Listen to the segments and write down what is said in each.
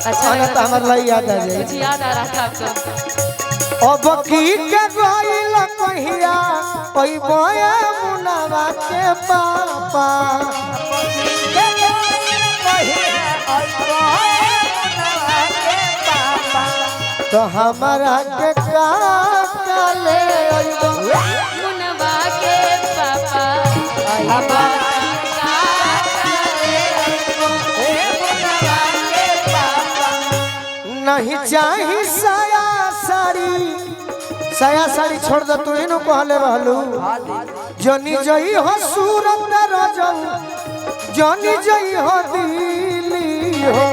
अच्छा तो हमारे लिए याद आ जाए। मुझे याद आ रहा था आपको। अब की के गइल कहिया ओई बोया मुनावा के पापा तो हमारा के काले मुनवा के पापा आइबा नहीं चाही साया साड़ी छोड़ दे तू इनु कहले रहलू जनी जई हो सूरत रजऊ जनी जई हो दिली हो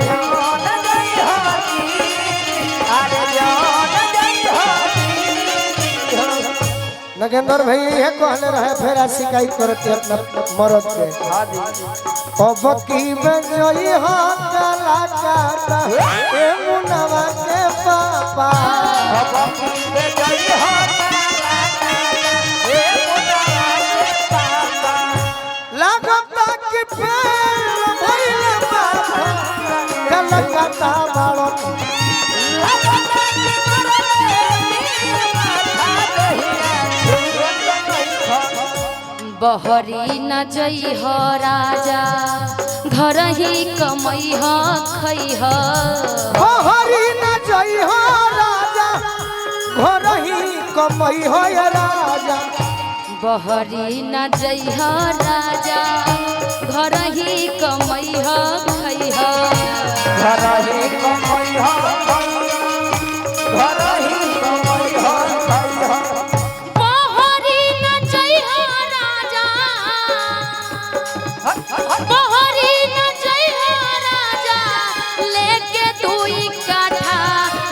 नगेंद्र भाई ये कहले रहे फेरा शिकायत करते अपना मरद के अब की बजई हो कला काता ए मुनवा के पापा अब की बजई हो ए मुनवा के पापा लागता कि फेर भइल पापा कला काता बाड़ो बहरी न जई हो राजा घर ही कमई हो खई हो बहरी न जई हो राजा घर ही कमई हो राजा बहरी न जई हो राजा घर ही कमई हो खई हो घर ही कमई हो घर ही कमई हो खई हो बहरी न जई हो राजा बहरी न जई हो राजा लेके दुई काठा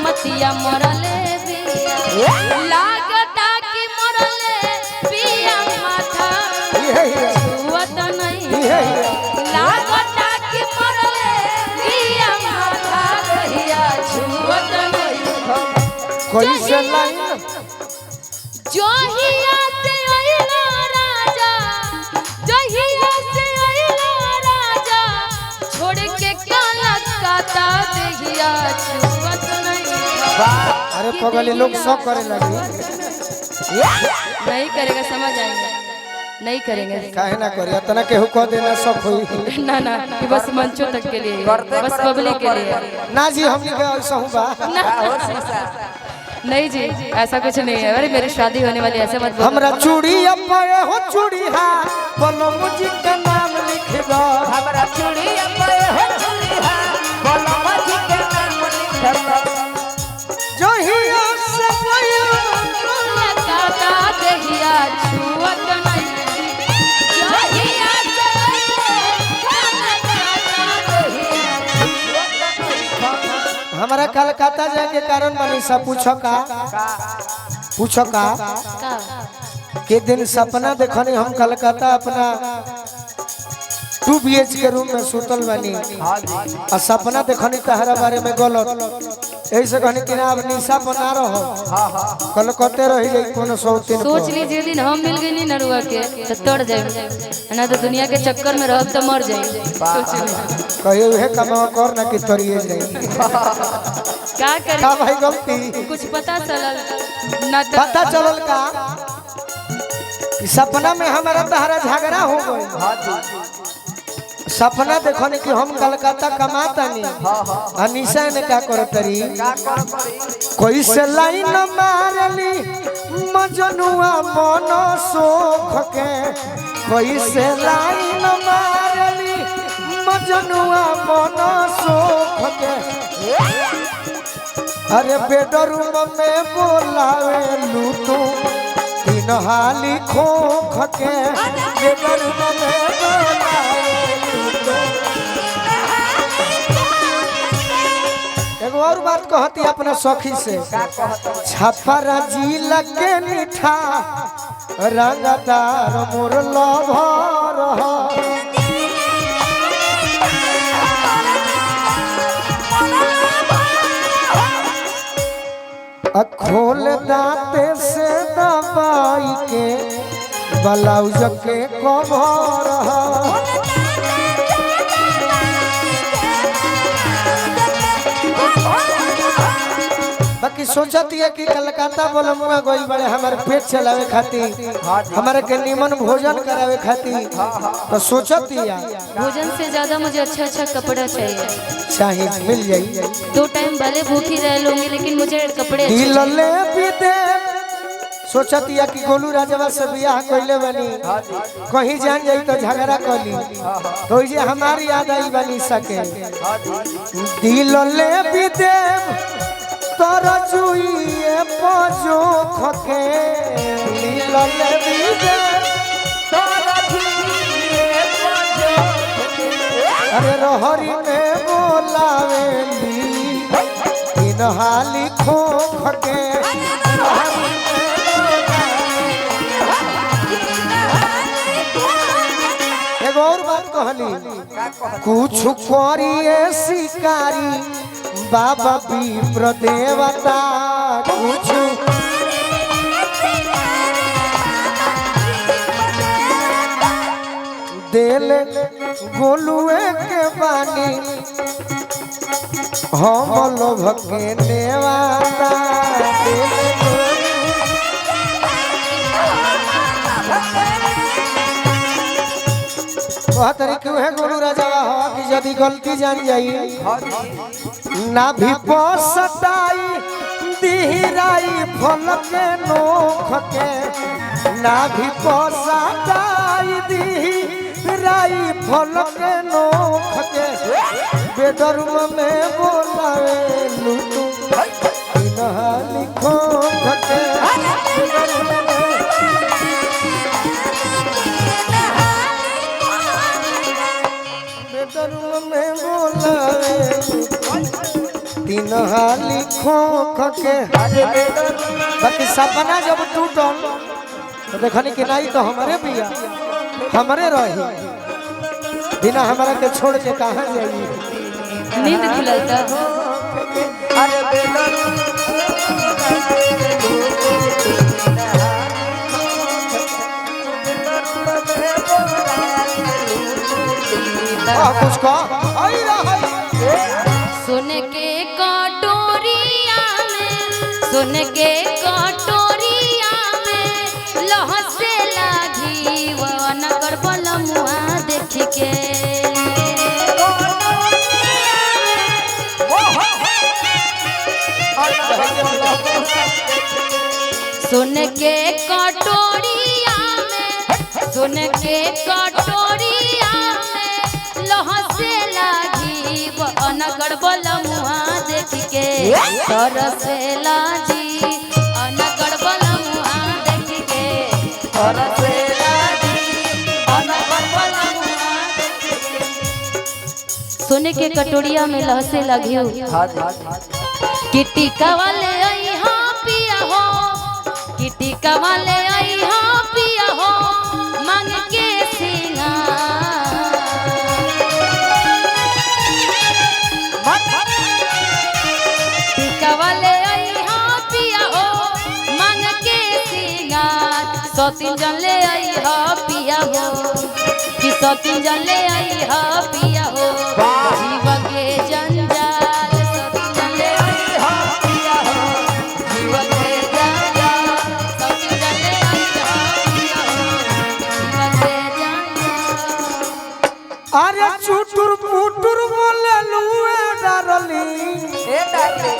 मतिया मरले बिया लागता कि मरले बिया माथा छुअत नहीं लागता कि मरले बिया माथा कहिया छुअत नहीं कैसे लाइन जोहिया से आइला राजा जोहिया से आइला राजा छोड़ के काला काता देहिया छुअत नहीं अरे पगली लोग सब करे लगी नहीं करेगा समझ आएगा नहीं करेंगे काहे ना करे इतना केहू कह देना सब होई ना ना ये बस मंचों तक के लिए बस पब्लिक के लिए ना जी हमनी के ऐसा हूं बा नहीं जी ऐसा कुछ नहीं है। अरे मेरी शादी होने वाली ऐसे मत बोलो। हमरा चूड़ी अपए हो चूड़ी हा बोलो मुझी का नाम लिख दो हमरा चूड़ी अपए हो चूड़ी हा बोलो मुझी का नाम लिख दो जो ही से कोई काता देहिया छुअत नहीं जोहिया से काला काता देहिया हमारा कलकत्ता जाए के कारण बनी सब पूछो का के दिन सपना देखनी हम कलकत्ता अपना 2 BH के रूम में सुतल बनी और सपना देखनी तहरा बारे में गलत ऐसे कहनी कि ना अब निशा बना रहो कलकत्ते रह जाई कोनो 100 सोच लीजिए दिन हम मिल गए नरुआ के तो तोड़ जाए ना तो दुनिया के चक्कर में रह तो मर जाए सोच लीजिए कहिए उहे कमा कर ना कि तोरिए जाई क्या करें का भाई गलती कुछ पता चलल ना तो पता चलल का कि सपना में हमारा तहरा झगड़ा हो गई सपना देखने कि हम कलकत्ता कमाता नहीं अनिशा ने क्या करो तरी कोई से लाइन मारली मजनुआ मन सोख के कोई से लाइन मारली मजनुआ मन सोख के अरे बेडरूम में बोलावे लूटू तीन हाली खोख के बेडरूम में बोलावे एगो और बात कहती अपना सखी से छपरा जी लगे मीठा रंगदार मोर लभर खोल दाते से दबाई के ब्लाउज के कवर बाकी सोचत है कि कलकत्ता बोलमुआ गइल बड़े हमारे पेट चलावे खातिर हमारे के निमन भोजन करावे खातिर तो सोचत है भोजन से ज्यादा मुझे अच्छा अच्छा कपड़ा चाहिए। चाहिए मिल जाई 2 टाइम भले भूखी रह लूंगी लेकिन मुझे कपड़े अच्छे दिल चाहिए। ले भी दे सोचत है कि गोलू राजवा से बियाह कइले बनी कहीं जान जाई तो झगड़ा कली तो ये हमारी याद आई बनी सके दिल ले भी दे तोरा जुइए पजो खके दिल ले भी दे तोरा जुइए पजो अरे रहरी में बोलावेली इन हाली खो खके एगो और बात कहली कुछ करिए शिकारी बाबा विप्र देवता कुछ दिल गोलुए के बानी हम लोभ के नेवाता तरीके है गोलू राजा हवा की यदि गलती जान जाई ना भी पोसताई दिहराई फल के नोख के ना भी पोसताई दिहराई फल के नोख के बेदरुम में बोलावे लुटू इनहा लिखो के में बोलावे तीन हाली खोख के बाकी सपना जब टूटल तो देखनी कि नहीं तो हमारे बिया हमारे रही बिना हमारा के छोड़ के कहाँ जाइए नींद खुलल था कुछ का सोने के कटोरिया में सोने के कटोरिया में लहसे लागी वन कर बलमुआ देख के सोने के कटोरिया में सोने के कटोरिया लहसे लागी अनगढ़ बलमुआ देख के तरसे लाजी अनगढ़ बलमुआ देख के तरसे लाजी अनगढ़ बलमुआ देख के सोने के कटोरिया में लहसे लागी किटी वाले आई हाँ पिया हो किटी वाले आई हाँ पिया हो मांग के सतीन जन ले आई हा पिया हो कि सतीन जन ले आई हा पिया हो जीव के जंजाल सतीन जन ले आई हा पिया हो जीव के जंजाल सतीन जन ले आई हा पिया हो जीव के जंजाल अरे चुटुर पुटुर बोले लुए डरली ए डरली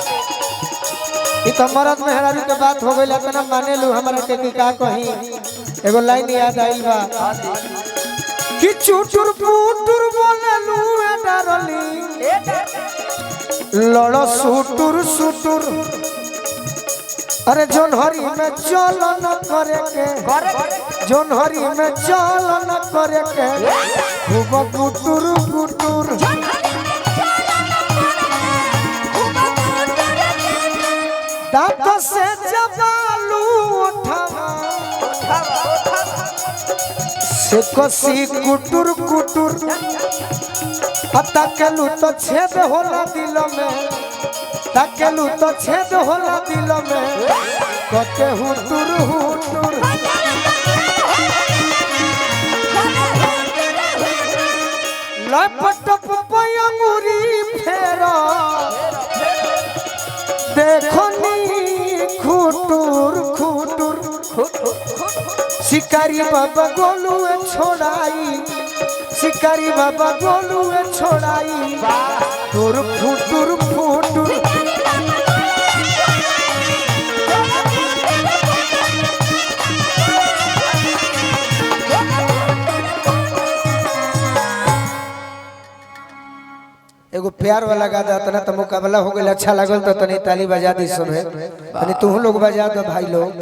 तो मरद मेहरारू के बात हो गई इतना माने लू हमारा के का कही एगो लाइन याद आइल बा कि चुटुर पुटुर बोले लू डरली लड़ो सुटुर सुटुर अरे जोनहरी में चल न करे के जोनहरी में चल न करे के खूब पुटुर पुटुर दांत से जबालू उठावा से कसी कुटुर कुटुर तकलू तो छेद होला दिल में तकलू तो छेद होला दिल में कते हुटुर हुटुर लपटप पयंगुरी फेरा देखो नी शिकारी बाबा गोलू छोड़ाई शिकारी बाबा गोलू छोड़ाई तोर फुटुर फुटुर एगो प्यार वाला गादा तना तो मुकाबला हो गया अच्छा लागल तो तनी ताली बजा दी सब है तनी तुम लोग बजा दो भाई लोग।